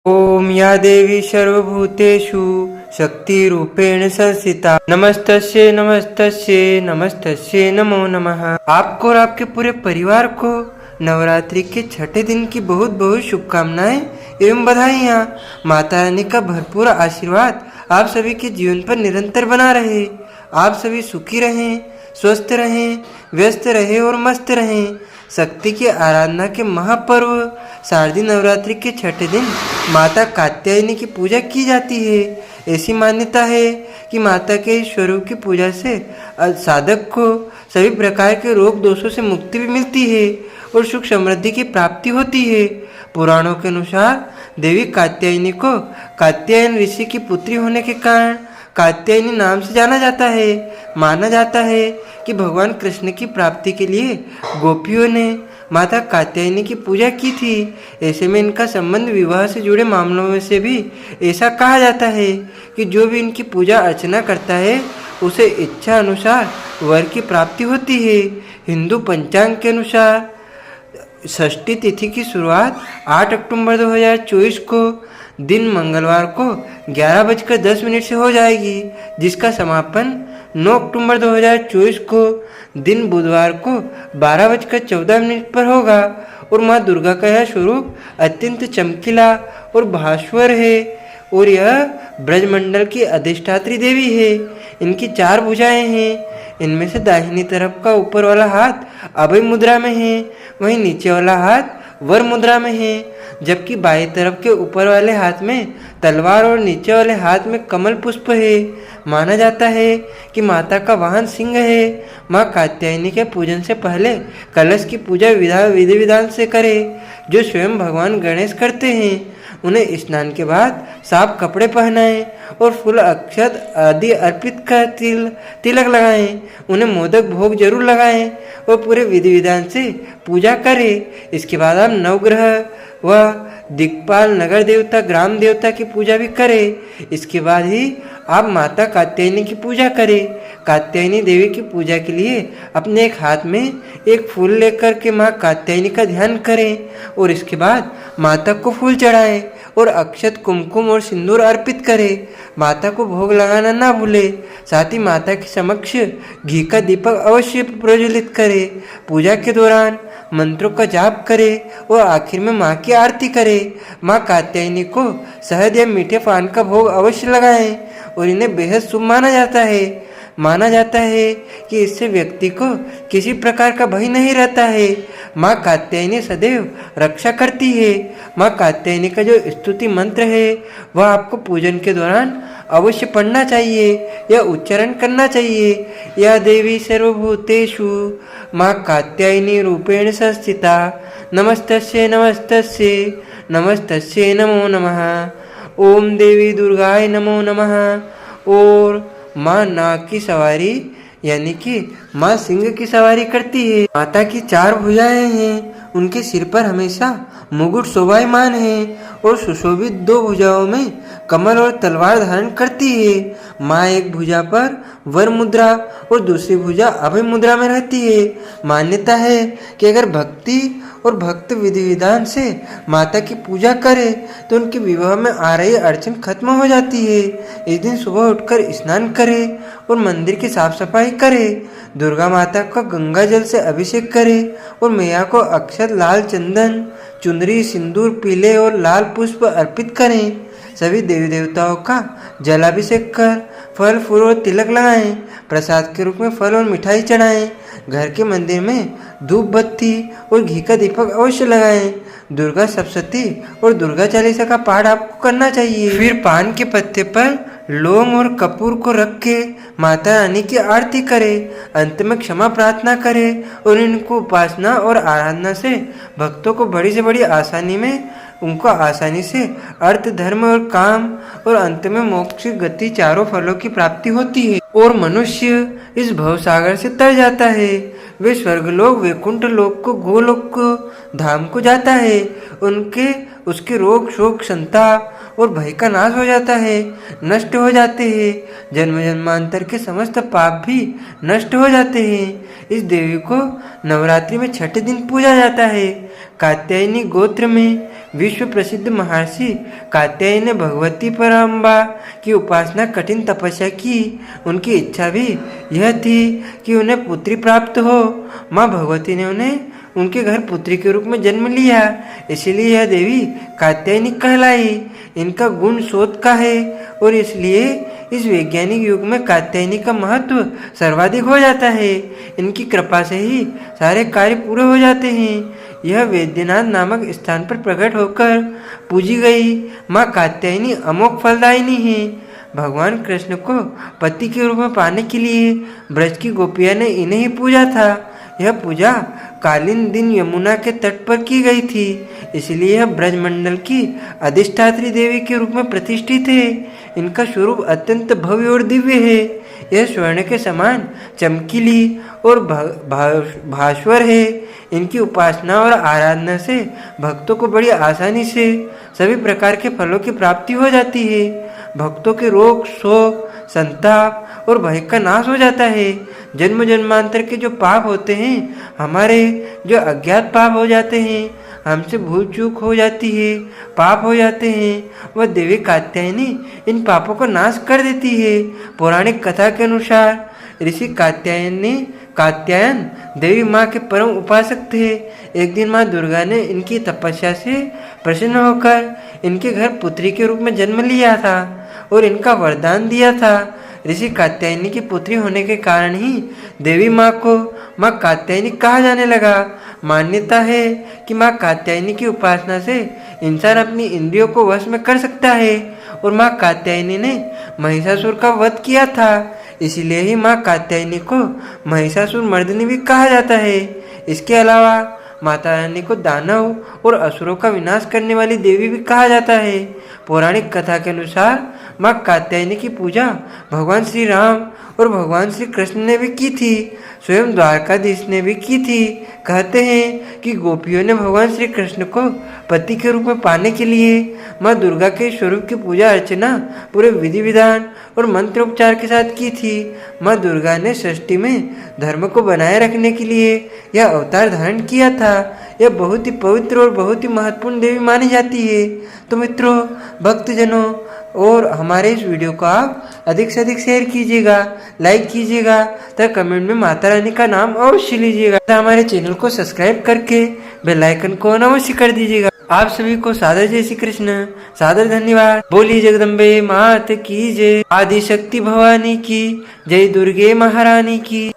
ओम या देवी सर्वभूतेषु शक्तिरूपेण संस्थिता नमस्तस्यै नमस्तस्यै नमस्तस्यै नमो नमः। आपको और आपके पूरे परिवार को नवरात्रि के छठे दिन की बहुत बहुत शुभकामनाएं एवं बधाइयाँ। माता रानी का भरपूर आशीर्वाद आप सभी के जीवन पर निरंतर बना रहे। आप सभी सुखी रहें, स्वस्थ रहें, व्यस्त रहें और मस्त रहें। शक्ति की आराधना के महापर्व शारदीय नवरात्रि के छठे दिन माता कात्यायनी की पूजा की जाती है। ऐसी मान्यता है कि माता के इस स्वरूप की पूजा से साधक को सभी प्रकार के रोग दोषों से मुक्ति भी मिलती है और सुख समृद्धि की प्राप्ति होती है। पुराणों के अनुसार देवी कात्यायनी को कात्यायन ऋषि की पुत्री होने के कारण कात्यायनी नाम से जाना जाता है। माना जाता है कि भगवान कृष्ण की प्राप्ति के लिए गोपियों ने माता कात्यायनी की पूजा की थी। ऐसे में इनका संबंध विवाह से जुड़े मामलों में से भी ऐसा कहा जाता है कि जो भी इनकी पूजा अर्चना करता है उसे इच्छा अनुसार वर की प्राप्ति होती है। हिंदू पंचांग के अनुसार षष्ठी तिथि की शुरुआत 8 अक्टूबर 2024 को दिन मंगलवार को 11:10 से हो जाएगी, जिसका समापन 9 अक्टूबर 2024 को दिन बुधवार को 12:14 पर होगा। और माँ दुर्गा का यह स्वरूप अत्यंत चमकीला और भास्वर है और यह ब्रजमंडल की अधिष्ठात्री देवी है। इनकी 4 भुजाएं हैं। इनमें से दाहिनी तरफ का ऊपर वाला हाथ अभय मुद्रा में है, वहीं नीचे वाला हाथ वर मुद्रा में है, जबकि बाएं तरफ के ऊपर वाले हाथ में तलवार और नीचे वाले हाथ में कमल पुष्प है। माना जाता है कि माता का वाहन सिंह है। माँ कात्यायनी के पूजन से पहले कलश की पूजा विधि विधान से करें, जो स्वयं भगवान गणेश करते हैं। उन्हें स्नान के बाद साफ कपड़े पहनाएं और फूल अक्षत आदि अर्पित कर तिलक लगाएं। उन्हें मोदक भोग जरूर लगाएं और पूरे विधि विधान से पूजा करें। इसके बाद आप नवग्रह व दिक्पाल, नगर देवता, ग्राम देवता की पूजा भी करें। इसके बाद ही आप माता कात्यायनी की पूजा करें। कात्यायनी देवी की पूजा के लिए अपने एक हाथ में एक फूल लेकर के माँ कात्यायनी का ध्यान करें और इसके बाद माता को फूल चढ़ाएं और अक्षत, कुमकुम और सिंदूर अर्पित करें। माता को भोग लगाना ना भूलें। साथ ही माता के समक्ष घी का दीपक अवश्य प्रज्वलित करें। पूजा के दौरान मंत्रों का जाप करें और आखिर में माँ की आरती करें। माँ कात्यायनी को शहद या मीठे पान का भोग अवश्य लगाएं और इन्हें बेहद शुभ माना जाता है। माना जाता है कि इससे व्यक्ति को किसी प्रकार का भय नहीं रहता है। माँ कात्यायनी सदैव रक्षा करती है। माँ कात्यायनी का जो स्तुति मंत्र है वह आपको पूजन के दौरान अवश्य पढ़ना चाहिए या उच्चारण करना चाहिए। या देवी सर्वभूतेषु माँ कात्यायनी रूपेण संस्थिता नमस्तस्यै नमस्तस्यै नमस्तस्यै नमो नमः। ओम देवी दुर्गाय नमो नमः। और माँ नाग की सवारी यानी कि माँ सिंह की सवारी करती है। माता की 4 भुजाएं हैं। उनके सिर पर हमेशा मुकुट शोभायमान है और सुशोभित 2 भुजाओं में कमल और तलवार धारण करती है। माँ एक भुजा पर वर मुद्रा और दूसरी भुजा अभय मुद्रा में रहती है। मान्यता है कि अगर भक्ति और भक्त विधि विधान से माता की पूजा करे तो उनके विवाह में आ रही अड़चन खत्म हो जाती है। इस दिन सुबह उठकर स्नान करे और मंदिर की साफ सफाई करे। दुर्गा माता का गंगा जल से अभिषेक करे और मैया को अक्षत, लाल चंदन, चुनरी, सिंदूर, पीले और लाल पुष्प अर्पित करें। सभी देवी देवताओं का जलाभिषेक कर फल, फूल और तिलक लगाएं। प्रसाद के रूप में फल और मिठाई चढ़ाएं। घर के मंदिर में धूप बत्ती और घी का दीपक अवश्य लगाएं। दुर्गा सप्तशती और दुर्गा चालीसा का पाठ आपको करना चाहिए। फिर पान के पत्ते पर लौंग और कपूर को रख के माता रानी की आरती करें। अंत में क्षमा प्रार्थना करें और इनको उपासना और आराधना से भक्तों को बड़ी से बड़ी आसानी में उनको आसानी से अर्थ, धर्म और काम और अंत में मोक्ष गति 4 फलों की प्राप्ति होती है और मनुष्य इस भवसागर से तर जाता है। वे स्वर्गलोक, वैकुंठ लोक को, गोलोक को, धाम को जाता है। उसके रोग, शोक, संताप और भय का नाश हो जाता है, नष्ट हो जाते हैं। जन्म जन्मांतर के समस्त पाप भी नष्ट हो जाते हैं। इस देवी को नवरात्रि में छठे दिन पूजा जाता है। कात्यायनी गोत्र में विश्व प्रसिद्ध महर्षि कात्यायनी ने भगवती परम्बा की उपासना कठिन तपस्या की। उनकी इच्छा भी यह थी कि उन्हें पुत्री प्राप्त हो। माँ भगवती ने उन्हें उनके घर पुत्री के रूप में जन्म लिया, इसलिए यह देवी कात्यायनी कहलाई। इनका गुण शोध का है और इसलिए इस वैज्ञानिक युग में कात्यायनी का महत्व सर्वाधिक हो जाता है। इनकी कृपा से ही सारे कार्य पूरे हो जाते हैं। यह वैद्यनाथ नामक स्थान पर प्रकट होकर पूजी गई माँ कात्यायनी अमोघ फलदायिनी है। भगवान कृष्ण को पति के रूप में पाने के लिए ब्रज की गोपियां ने इन्हें ही पूजा था। यह पूजा कालीन दिन यमुना के तट पर की गई थी, इसलिए यह ब्रजमंडल की अधिष्ठात्री देवी के रूप में प्रतिष्ठित है। इनका स्वरूप अत्यंत भव्य और दिव्य है। यह स्वर्ण के समान चमकीली और भास्वर है। इनकी उपासना और आराधना से भक्तों को बड़ी आसानी से सभी प्रकार के फलों की प्राप्ति हो जाती है। भक्तों के रोग, शोक, संताप और भय का नाश हो जाता है। जन्म जन्मांतर के जो पाप होते हैं, हमारे जो अज्ञात पाप हो जाते हैं, हमसे भूल चूक हो जाती है, पाप हो जाते हैं, वह देवी कात्यायनी इन पापों को नाश कर देती है। पौराणिक कथा के अनुसार ऋषि कात्यायन देवी माँ के परम उपासक थे। एक दिन माँ दुर्गा ने इनकी तपस्या से प्रसन्न होकर इनके घर पुत्री के रूप में जन्म लिया था और इनका वरदान दिया था। ऋषि कात्यायनी की पुत्री होने के कारण ही देवी माँ को माँ कात्यायनी कहा जाने लगा। मान्यता है कि माँ कात्यायनी की उपासना से इंसान अपनी इंद्रियों को वश में कर सकता है और माँ कात्यायनी ने महिषासुर का वध किया था, इसलिए ही माँ कात्यायनी को महिषासुर मर्दिनी भी कहा जाता है। इसके अलावा माता रानी को दानव और असुरों का विनाश करने वाली देवी भी कहा जाता है। पौराणिक कथा के अनुसार माँ कात्यायनी की पूजा भगवान श्री राम और भगवान श्री कृष्ण ने भी की थी, स्वयं द्वारकाधीश ने भी की थी। कहते हैं कि गोपियों ने भगवान श्री कृष्ण को पति के रूप में पाने के लिए माँ दुर्गा के स्वरूप की पूजा अर्चना पूरे विधि विधान और मंत्रोपचार के साथ की थी। माँ दुर्गा ने सृष्टि में धर्म को बनाए रखने के लिए यह अवतार धारण किया था। यह बहुत ही पवित्र और बहुत ही महत्वपूर्ण देवी मानी जाती है। तो मित्रों, भक्तजनों, और हमारे इस वीडियो को आप अधिक से अधिक शेयर कीजिएगा, लाइक कीजिएगा तथा कमेंट में माता रानी का नाम अवश्य लीजिएगा तथा हमारे चैनल को सब्सक्राइब करके बेल आइकन को अवश्य कर दीजिएगा। आप सभी को सादर जय श्री कृष्ण, सादर धन्यवाद। बोली जगदम्बे मात की जय, आदि शक्ति भवानी की जय, दुर्गे महारानी की।